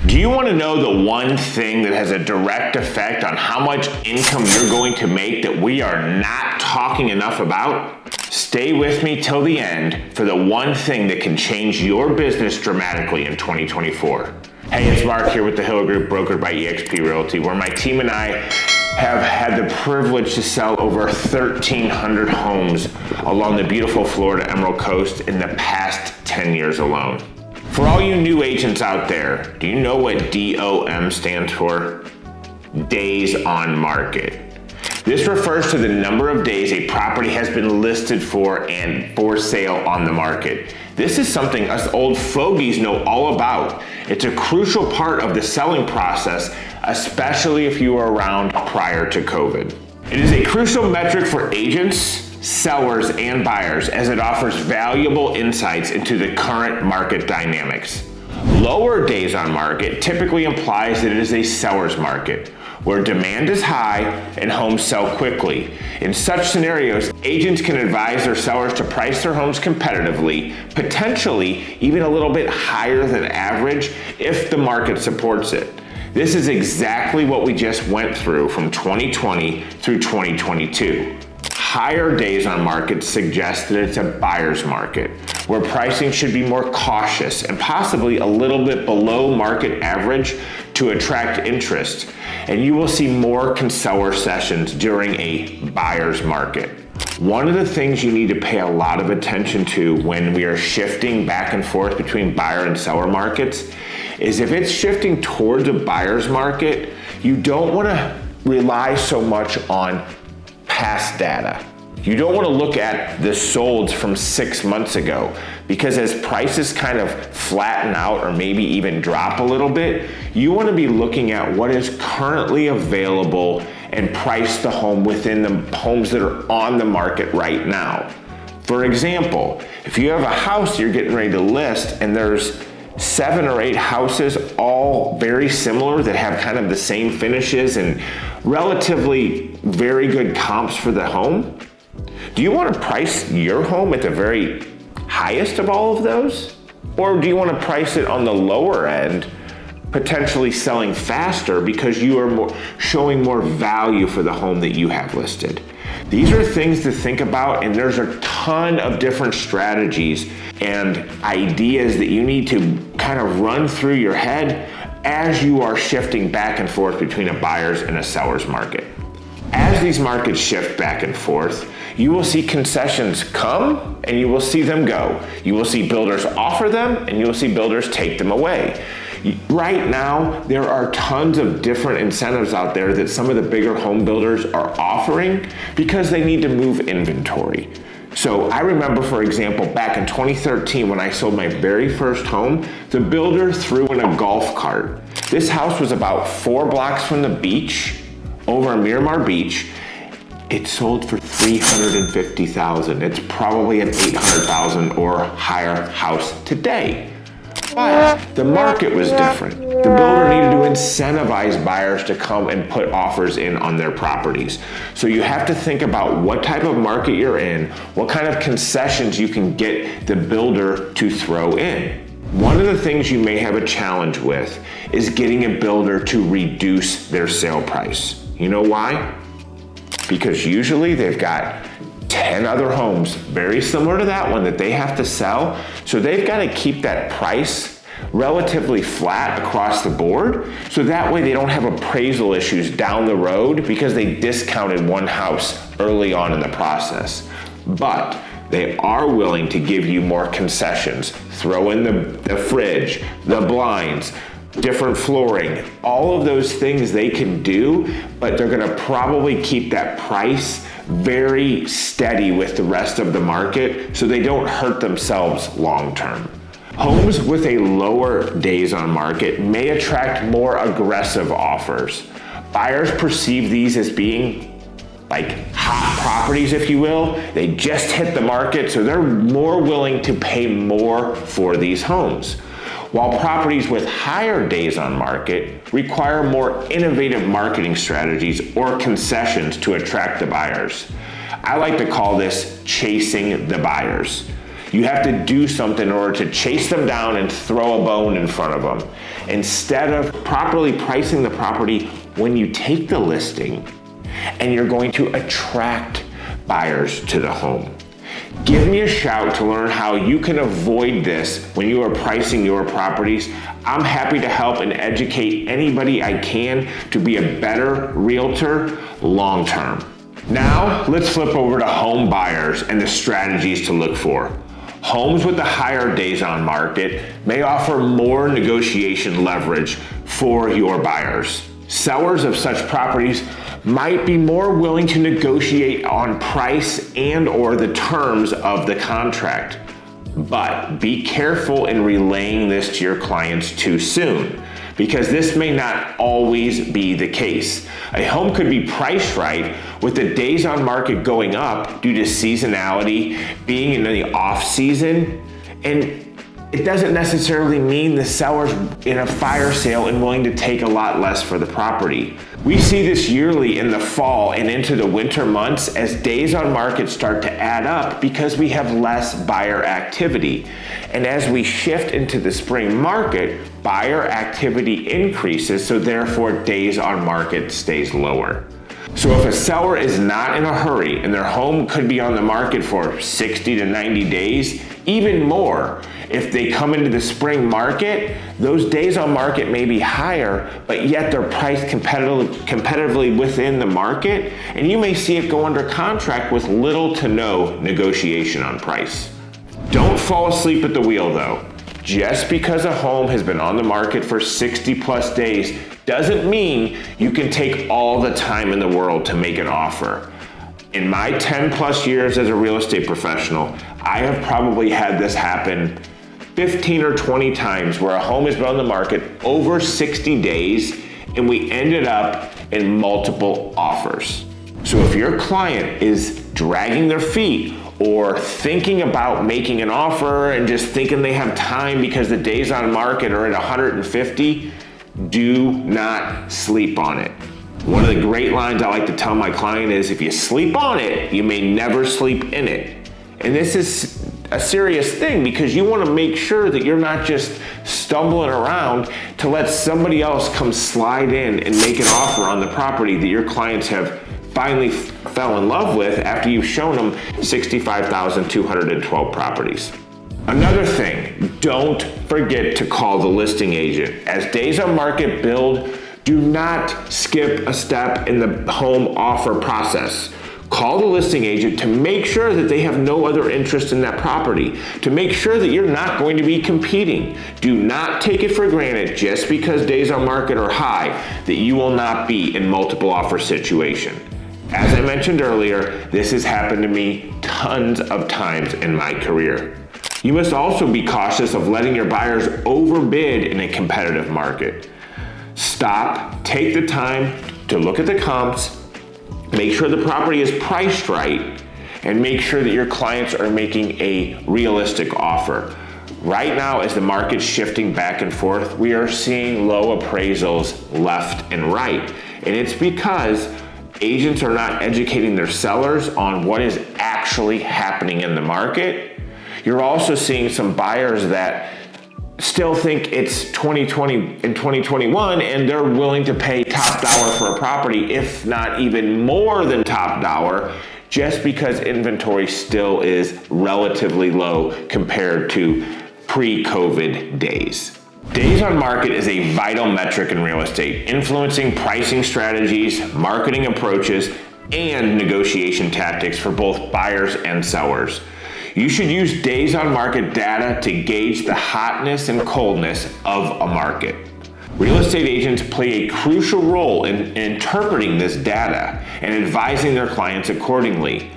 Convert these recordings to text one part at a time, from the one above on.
Do you want to know the one thing that has a direct effect on how much income you're going to make that we are not talking enough about? Stay with me till the end for the one thing that can change your business dramatically in 2024. Hey, it's Mark here with the Hill Group, brokered by eXp Realty, where my team and I have had the privilege to sell over 1,300 homes along the beautiful Florida Emerald Coast in the past 10 years alone. For all you new agents out there, do you know what DOM stands for? Days on market. This refers to the number of days a property has been listed for and for sale on the market. This is something us old fogies know all about. It's a crucial part of the selling process, especially if you were around prior to COVID. It is a crucial metric for agents, sellers, and buyers, as it offers valuable insights into the current market dynamics. Lower days on market typically implies that it is a seller's market, where demand is high and homes sell quickly. In such scenarios, agents can advise their sellers to price their homes competitively, potentially even a little bit higher than average if the market supports it. This is exactly what we just went through from 2020 through 2022. Higher days on market suggest that it's a buyer's market, where pricing should be more cautious and possibly a little bit below market average to attract interest. And you will see more seller sessions during a buyer's market. One of the things you need to pay a lot of attention to when we are shifting back and forth between buyer and seller markets is if it's shifting towards a buyer's market, you don't want to rely so much on past data. You don't want to look at the solds from 6 months ago, because as prices kind of flatten out or maybe even drop a little bit, you want to be looking at what is currently available and price the home within the homes that are on the market right now. For example, if you have a house you're getting ready to list and there's 7 or 8 houses, all very similar, that have kind of the same finishes and relatively very good comps for the home, do you want to price your home at the very highest of all of those? Or do you want to price it on the lower end, potentially selling faster because you are showing more value for the home that you have listed? These are things to think about, and there's a ton of different strategies and ideas that you need to kind of run through your head as you are shifting back and forth between a buyer's and a seller's market. As these markets shift back and forth, you will see concessions come and you will see them go. You will see builders offer them and you will see builders take them away. Right now, there are tons of different incentives out there that some of the bigger home builders are offering because they need to move inventory. So I remember, for example, back in 2013 when I sold my very first home, the builder threw in a golf cart. This house was about 4 blocks from the beach, over Miramar Beach. It sold for $350,000. It's probably an $800,000 or higher house today. But the market was different. The builder needed to incentivize buyers to come and put offers in on their properties. So you have to think about what type of market you're in, what kind of concessions you can get the builder to throw in. One of the things you may have a challenge with is getting a builder to reduce their sale price. You know why? Because usually they've got 10 other homes very similar to that one that they have to sell. So they've got to keep that price relatively flat across the board. So that way they don't have appraisal issues down the road because they discounted one house early on in the process. But they are willing to give you more concessions, throw in the fridge, the blinds, different flooring, all of those things they can do, but they're gonna probably keep that price very steady with the rest of the market so they don't hurt themselves long term. Homes with a lower days on market may attract more aggressive offers. Buyers perceive these as being like hot properties, if you will. They just hit the market, so they're more willing to pay more for these homes. While properties with higher days on market require more innovative marketing strategies or concessions to attract the buyers. I like to call this chasing the buyers. You have to do something in order to chase them down and throw a bone in front of them. Instead of properly pricing the property when you take the listing, and you're going to attract buyers to the home. Give me a shout to learn how you can avoid this when you are pricing your properties. I'm happy to help and educate anybody I can to be a better realtor long term. Now, let's flip over to home buyers and the strategies to look for. Homes with the higher days on market may offer more negotiation leverage for your buyers. Sellers of such properties might be more willing to negotiate on price and or the terms of the contract. But be careful in relaying this to your clients too soon, because this may not always be the case. A home could be priced right with the days on market going up due to seasonality, being in the off season, and it doesn't necessarily mean the seller's in a fire sale and willing to take a lot less for the property. We see this yearly in the fall and into the winter months as days on market start to add up because we have less buyer activity. And as we shift into the spring market, buyer activity increases, so therefore days on market stays lower. So if a seller is not in a hurry and their home could be on the market for 60 to 90 days, even more, if they come into the spring market, those days on market may be higher, but yet they're priced competitively within the market, and you may see it go under contract with little to no negotiation on price. Don't fall asleep at the wheel though. Just because a home has been on the market for 60 plus days doesn't mean you can take all the time in the world to make an offer. In my 10 plus years as a real estate professional, I have probably had this happen 15 or 20 times where a home has been on the market over 60 days and we ended up in multiple offers. So if your client is dragging their feet or thinking about making an offer and just thinking they have time because the days on market are at 150, do not sleep on it. One of the great lines I like to tell my client is, if you sleep on it, you may never sleep in it. And this is a serious thing because you want to make sure that you're not just stumbling around to let somebody else come slide in and make an offer on the property that your clients have finally fell in love with after you've shown them 65,212 properties. Another thing, don't forget to call the listing agent. As days on market build, do not skip a step in the home offer process. Call the listing agent to make sure that they have no other interest in that property, to make sure that you're not going to be competing. Do not take it for granted just because days on market are high that you will not be in multiple offer situation. As I mentioned earlier, this has happened to me tons of times in my career. You must also be cautious of letting your buyers overbid in a competitive market. Stop, take the time to look at the comps, make sure the property is priced right, and make sure that your clients are making a realistic offer. Right now, as the market's shifting back and forth, we are seeing low appraisals left and right. And it's because agents are not educating their sellers on what is actually happening in the market. You're also seeing some buyers that still think it's 2020 and 2021 and they're willing to pay top dollar for a property, if not even more than top dollar, just because inventory still is relatively low compared to pre-COVID days. Days on market is a vital metric in real estate, influencing pricing strategies, marketing approaches, and negotiation tactics for both buyers and sellers. You should use days on market data to gauge the hotness and coldness of a market. Real estate agents play a crucial role in interpreting this data and advising their clients accordingly.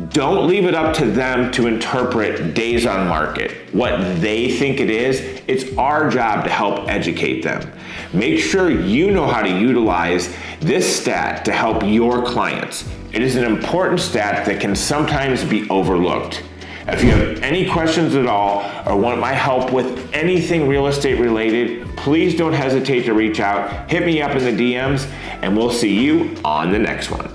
Don't leave it up to them to interpret days on market, what they think it is. It's our job to help educate them. Make sure you know how to utilize this stat to help your clients. It is an important stat that can sometimes be overlooked. If you have any questions at all or want my help with anything real estate related, please don't hesitate to reach out, hit me up in the DMs, and we'll see you on the next one.